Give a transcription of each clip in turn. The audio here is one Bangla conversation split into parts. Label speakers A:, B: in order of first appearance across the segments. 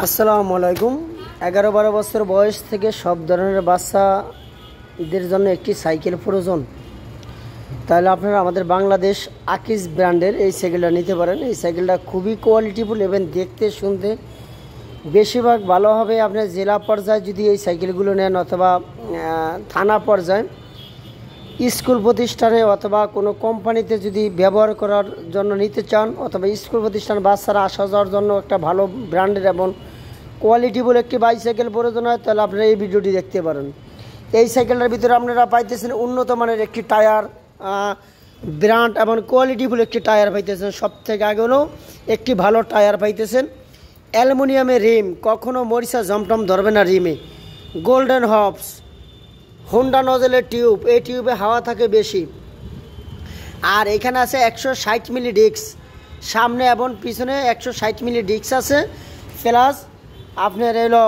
A: আসসালামু আলাইকুম। 11-12 বছর বয়স থেকে সব ধরনের বাচ্চাদের জন্য একটি সাইকেল প্রয়োজন। তাহলে আপনারা আমাদের বাংলাদেশ আকিজ ব্র্যান্ডের এই সাইকেলটা নিতে পারেন। এই সাইকেলটা খুবই কোয়ালিটিফুল এবং দেখতে শুনতে বেশিরভাগ ভালো হবে। আপনার জেলা পর্যায়ে যদি এই সাইকেলগুলো নেন অথবা থানা পর্যায়ে, স্কুল প্রতিষ্ঠানে অথবা কোনো কোম্পানিতে যদি ব্যবহার করার জন্য নিতে চান, অথবা স্কুল প্রতিষ্ঠান বাচ্চারা আসা যাওয়ার জন্য একটা ভালো ব্র্যান্ডের এবং কোয়ালিটিফুল একটি বাইসাইকেল প্রয়োজন হয়, তাহলে আপনারা এই ভিডিওটি দেখতে পারেন। এই সাইকেলটার ভিতরে আপনারা পাইতেছেন উন্নত মানের একটি টায়ার, ব্র্যান্ড এবং কোয়ালিটিফুল একটি টায়ার পাইতেছেন। সবথেকে আগে হলো একটি ভালো টায়ার পাইতেছেন। অ্যালুমিনিয়ামের রিম, কখনও মরিচা জমটম ধরবে না রিমে। গোল্ডেন হবস, হোন্ডা নজেলের টিউব, এই টিউবে হাওয়া থাকে বেশি। আর এখানে আছে 160 মিলি ডিস্ক, সামনে এবং পিছনে 160 মিলি ডিস্ক আছে। প্লাস আপনার এলো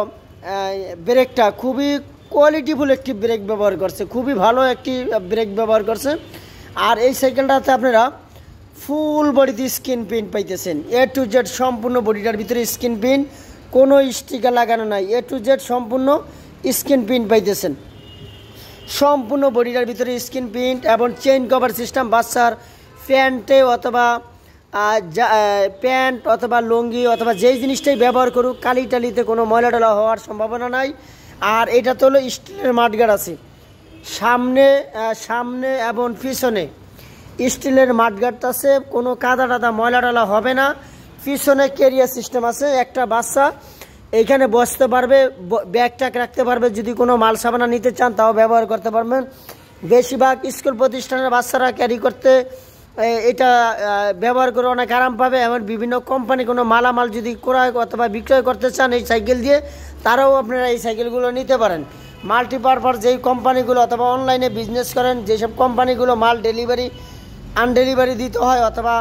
A: ব্রেকটা খুবই কোয়ালিটিফুল একটি ব্রেক ব্যবহার করছে, খুবই ভালো একটি ব্রেক ব্যবহার করছে। আর এই সাইকেলটাতে আপনারা ফুল বডিতে স্ক্রিন প্রিন্ট পাইতেছেন। এ টু জেড সম্পূর্ণ বডিটার ভিতরে স্ক্রিন প্রিন্ট, কোনো স্টিকার লাগানো নাই। এ টু জেড সম্পূর্ণ স্ক্রিন প্রিন্ট পাইতেছেন। সম্পূর্ণ বডিটার ভিতরে স্ক্রিন প্রিন্ট এবং চেইন কভার সিস্টেম। বাচ্চার প্যান্টে অথবা প্যান্ট অথবা লুঙ্গি অথবা যেই জিনিসটাই ব্যবহার করুক, কালি টালিতে কোনো ময়লা টলা হওয়ার সম্ভাবনা নাই। আর এটা তো হলো স্টিলের মাঠগার্ড আছে সামনে এবং পিছনে। স্টিলের মাঠগার্ড আছে, কোনো কাদা টাদা ময়লা টলা হবে না। পিছনে ক্যারিয়ার সিস্টেম আছে, একটা বাচ্চা এইখানে বসতে পারবে, ব্যাগটাক রাখতে পারবে। যদি কোনো মাল সাবানা নিতে চান তাও ব্যবহার করতে পারবেন। বেশিরভাগ স্কুল প্রতিষ্ঠানের বাচ্চারা ক্যারি করতে এটা ব্যবহার করে অনেক আরাম পাবে। এমন বিভিন্ন কোম্পানি কোনো মালামাল যদি ক্রয় অথবা বিক্রয় করতে চান এই সাইকেল দিয়ে, তারাও আপনারা এই সাইকেলগুলো নিতে পারেন। মাল্টিপারপাস যেই কোম্পানিগুলো অথবা অনলাইনে বিজনেস করেন, যেসব কোম্পানিগুলো মাল ডেলিভারি আনডেলিভারি দিতে হয় অথবা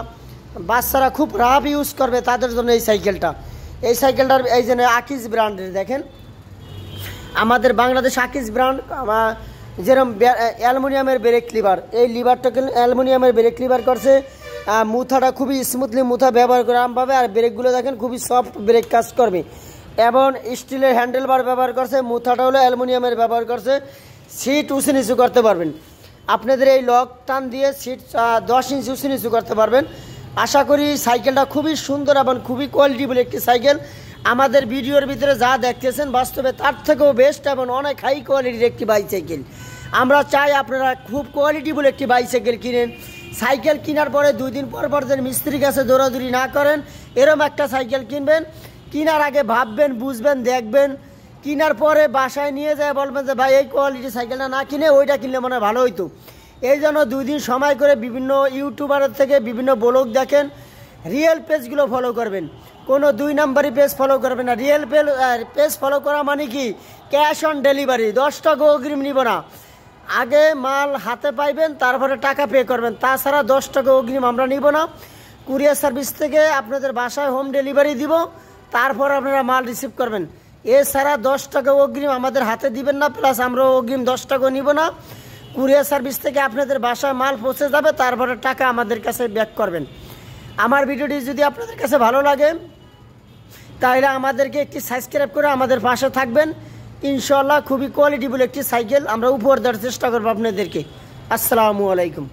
A: বাচ্চারা খুব রাফ ইউজ করবে, তাদের জন্য এই সাইকেলটা। এই সাইকেলটার এই যে আকিজ ব্র্যান্ডের দেখেন, আমাদের বাংলাদেশ আকিজ ব্র্যান্ড। যেরকম অ্যালুমিনিয়ামের ব্রেক লিভার, এই লিভারটাকে অ্যালুমিনিয়ামের ব্রেক লিভার করছে। মুথাটা খুবই স্মুথলি মুথা ব্যবহার করে আরাম পাবে। আর ব্রেকগুলো দেখেন খুবই সফট ব্রেক কাজ করবে। এবং স্টিলের হ্যান্ডেল বার ব্যবহার করছে, মুথাটা হলো অ্যালুমিনিয়ামের ব্যবহার করছে। সিট উঁচু নিচু করতে পারবেন আপনাদের এই লক টান দিয়ে, সিট 10 ইঞ্চি উঁচু নিচু করতে পারবেন। আশা করি সাইকেলটা খুবই সুন্দর এবং খুবই কোয়ালিটিফুল একটি সাইকেল। আমাদের ভিডিওর ভিতরে যা দেখতেছেন বাস্তবে তার থেকেও বেস্ট এবং অনেক হাই কোয়ালিটির একটি বাইসাইকেল। আমরা চাই আপনারা খুব কোয়ালিটিফুল একটি বাইসাইকেল কিনেন। সাইকেল কেনার পরে 2 দিন পর যেন মিস্ত্রির কাছে দৌড়াদৌড়ি না করেন, এরম একটা সাইকেল কিনবেন। কেনার আগে ভাববেন, বুঝবেন, দেখবেন। কেনার পরে বাসায় নিয়ে যায় বলবেন যে ভাই এই কোয়ালিটির সাইকেলটা না কিনে ওইটা কিনলে মনে হয় ভালো হইতো। এই জন্য 2 দিন সময় করে বিভিন্ন ইউটিউবারের থেকে বিভিন্ন ব্লগ দেখেন, রিয়েল পেজগুলো ফলো করবেন। কোনো 2 নাম্বারি পেজ ফলো করবেন না। রিয়েল পেজ ফলো করা মানে কি, ক্যাশ অন ডেলিভারি, 10 টাকা অগ্রিম নিব না। আগে মাল হাতে পাইবেন, তারপরে টাকা পে করবেন। তাছাড়া 10 টাকা অগ্রিম আমরা নিব না। কুরিয়ার সার্ভিস থেকে আপনাদের বাসায় হোম ডেলিভারি দিব, তারপর আপনারা মাল রিসিভ করবেন। এছাড়া 10 টাকা অগ্রিম আমাদের হাতে দিবেন না, প্লাস আমরা অগ্রিম 10 টাকা নিব না। কুরিয়ার সার্ভিস থেকে আপনাদের বাসায় মাল পৌঁছে যাবে, তারপরে টাকা আমাদের কাছে ব্যাক করবেন। আমার ভিডিওটি যদি আপনাদের কাছে ভালো লাগে তাহলে আমাদেরকে একটি সাবস্ক্রাইব করে আমাদের পাশে থাকবেন। ইনশাআল্লাহ খুবই কোয়ালিটিফুল একটি সাইকেল আমরা উপহার দেওয়ার চেষ্টা করবো আপনাদেরকে। আসসালামু আলাইকুম।